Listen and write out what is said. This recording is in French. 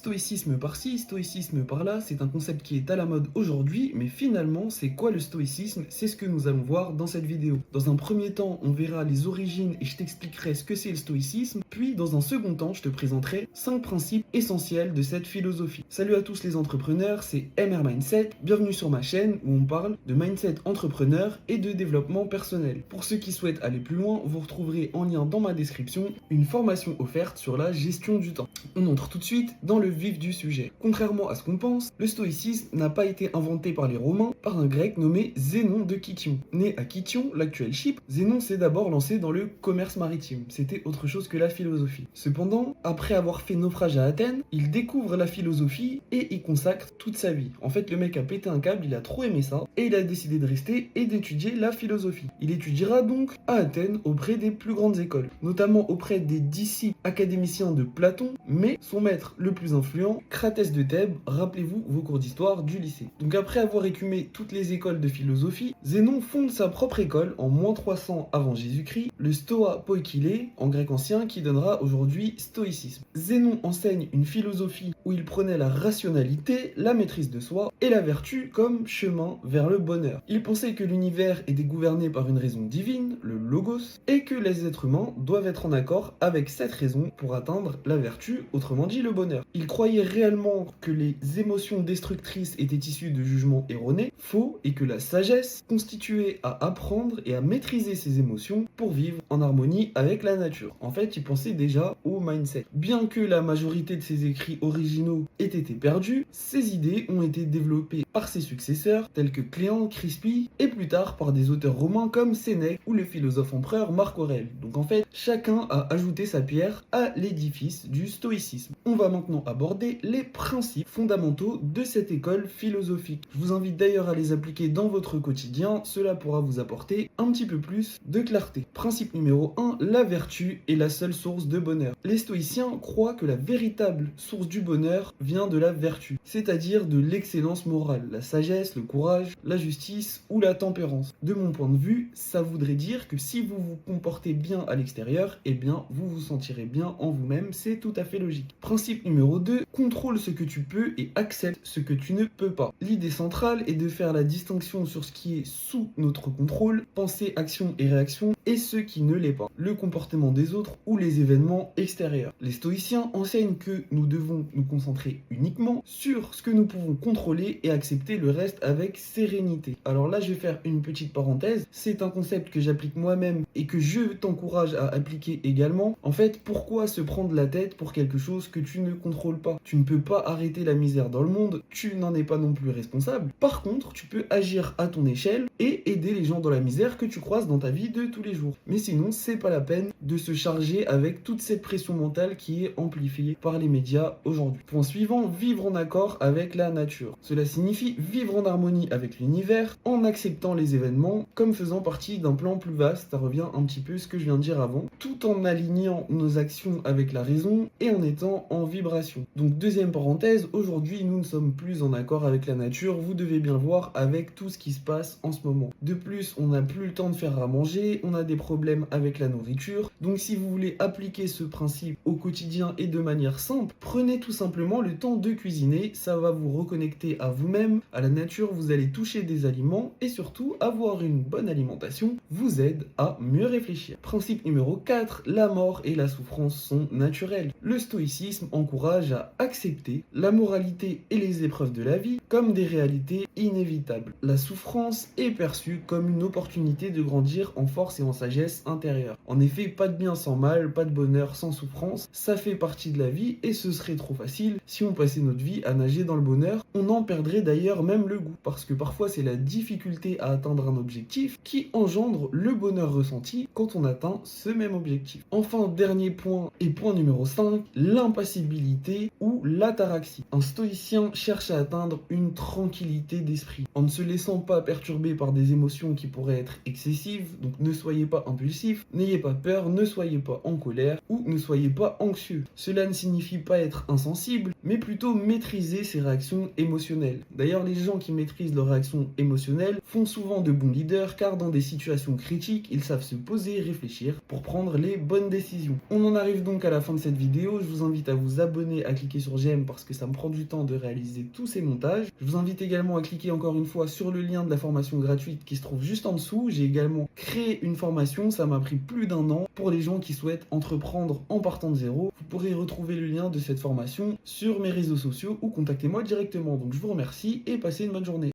Stoïcisme par-ci, stoïcisme par-là, c'est un concept qui est à la mode aujourd'hui, mais finalement, c'est quoi le stoïcisme? C'est ce que nous allons voir dans cette vidéo. Dans un premier temps, on verra les origines et je t'expliquerai ce que c'est le stoïcisme, puis dans un second temps, je te présenterai 5 principes essentiels de cette philosophie. Salut à tous les entrepreneurs, c'est MR Mindset, bienvenue sur ma chaîne où on parle de mindset entrepreneur et de développement personnel. Pour ceux qui souhaitent aller plus loin, vous retrouverez en lien dans ma description une formation offerte sur la gestion du temps. On entre tout de suite dans le vif du sujet. Contrairement à ce qu'on pense, le stoïcisme n'a pas été inventé par les Romains, par un grec nommé Zénon de Kition. Né à Kition, l'actuel Chypre, Zénon s'est d'abord lancé dans le commerce maritime. C'était autre chose que la philosophie. Cependant, après avoir fait naufrage à Athènes, il découvre la philosophie et y consacre toute sa vie. En fait, le mec a pété un câble, il a trop aimé ça, et il a décidé de rester et d'étudier la philosophie. Il étudiera donc à Athènes auprès des plus grandes écoles, notamment auprès des disciples académiciens de Platon, mais son maître le plus influent, Cratès de Thèbes, rappelez-vous vos cours d'histoire du lycée. Donc après avoir écumé toutes les écoles de philosophie, Zénon fonde sa propre école en moins 300 avant Jésus-Christ, le Stoa Poikilé, en grec ancien, qui donnera aujourd'hui stoïcisme. Zénon enseigne une philosophie où il prenait la rationalité, la maîtrise de soi et la vertu comme chemin vers le bonheur. Il pensait que l'univers était gouverné par une raison divine, le logos, et que les êtres humains doivent être en accord avec cette raison pour atteindre la vertu, autrement dit le bonheur. Il croyait réellement que les émotions destructrices étaient issues de jugements erronés, faux, et que la sagesse constituait à apprendre et à maîtriser ses émotions pour vivre en harmonie avec la nature. En fait, il pensait déjà au mindset. Bien que la majorité de ses écrits originaux aient été perdus, ses idées ont été développées par ses successeurs tels que Cléant, Crispy et plus tard par des auteurs romains comme Sénèque ou le philosophe empereur Marc Aurèle. Donc en fait, chacun a ajouté sa pierre à l'édifice du stoïcisme. On va maintenant aborder les principes fondamentaux de cette école philosophique. Je vous invite d'ailleurs à les appliquer dans votre quotidien, cela pourra vous apporter un petit peu plus de clarté. Principe numéro 1, la vertu est la seule source de bonheur. Les stoïciens croient que la véritable source du bonheur vient de la vertu, c'est-à-dire de l'excellence morale, la sagesse, le courage, la justice ou la tempérance. De mon point de vue, ça voudrait dire que si vous vous comportez bien à l'extérieur, eh bien vous vous sentirez bien en vous-même, c'est tout à fait logique. Principe numéro 2, contrôle ce que tu peux et accepte ce que tu ne peux pas. L'idée centrale est de faire la distinction sur ce qui est sous notre contrôle, pensée, action et réaction, et ce qui ne l'est pas, le comportement des autres ou les événements extérieurs. Les stoïciens enseignent que nous devons nous concentrer uniquement sur ce que nous pouvons contrôler et accepter le reste avec sérénité. Alors là, je vais faire une petite parenthèse, c'est un concept que j'applique moi-même et que je t'encourage à appliquer également. En fait, pourquoi se prendre la tête pour quelque chose que tu ne contrôles pas? Tu ne peux pas arrêter la misère dans le monde, tu n'en es pas non plus responsable. Par contre, tu peux agir à ton échelle et aider les gens dans la misère que tu croises dans ta vie de tous les jours. Mais sinon, c'est pas la peine de se charger avec toute cette pression mentale qui est amplifiée par les médias aujourd'hui. Point suivant, vivre en accord avec la nature. Cela signifie vivre en harmonie avec l'univers en acceptant les événements comme faisant partie d'un plan plus vaste. Ça revient un petit peu à ce que je viens de dire avant, tout en alignant nos actions avec la raison et en étant en vibration. Donc deuxième parenthèse, aujourd'hui nous ne sommes plus en accord avec la nature, vous devez bien le voir avec tout ce qui se passe en ce moment. De plus, on n'a plus le temps de faire à manger, on a des problèmes avec la nourriture, donc si vous voulez appliquer ce principe au quotidien et de manière simple, prenez tout simplement le temps de cuisiner, ça va vous reconnecter à vous-même, à la nature, vous allez toucher des aliments et surtout avoir une bonne alimentation vous aide à mieux réfléchir. Principe numéro 4, la mort et la souffrance sont naturelles. Le stoïcisme encourage à accepter la moralité et les épreuves de la vie comme des réalités inévitables. La souffrance est perçue comme une opportunité de grandir en force et en sagesse intérieure. En effet, pas de bien sans mal, pas de bonheur sans souffrance, ça fait partie de la vie et ce serait trop facile si on passait notre vie à nager dans le bonheur. On en perdrait d'ailleurs même le goût parce que parfois c'est la difficulté à atteindre un objectif qui engendre le bonheur ressenti quand on atteint ce même objectif. Enfin, dernier point et point numéro 5, l'impassibilité ou l'ataraxie. Un stoïcien cherche à atteindre une tranquillité d'esprit en ne se laissant pas perturber par des émotions qui pourraient être excessives. Donc ne soyez pas impulsif, n'ayez pas peur, ne soyez pas en colère ou ne soyez pas anxieux. Cela ne signifie pas être insensible, mais plutôt maîtriser ses réactions émotionnelles. D'ailleurs, les gens qui maîtrisent leurs réactions émotionnelles font souvent de bons leaders car dans des situations critiques, ils savent se poser et réfléchir pour prendre les bonnes décisions. On en arrive donc à la fin de cette vidéo, je vous invite à vous abonner, à à cliquer sur j'aime parce que ça me prend du temps de réaliser tous ces montages. Je vous invite également à cliquer encore une fois sur le lien de la formation gratuite qui se trouve juste en dessous. J'ai également créé une formation, ça m'a pris plus d'1 an pour les gens qui souhaitent entreprendre en partant de zéro. Vous pourrez retrouver le lien de cette formation sur mes réseaux sociaux ou contactez-moi directement. Donc je vous remercie et passez une bonne journée.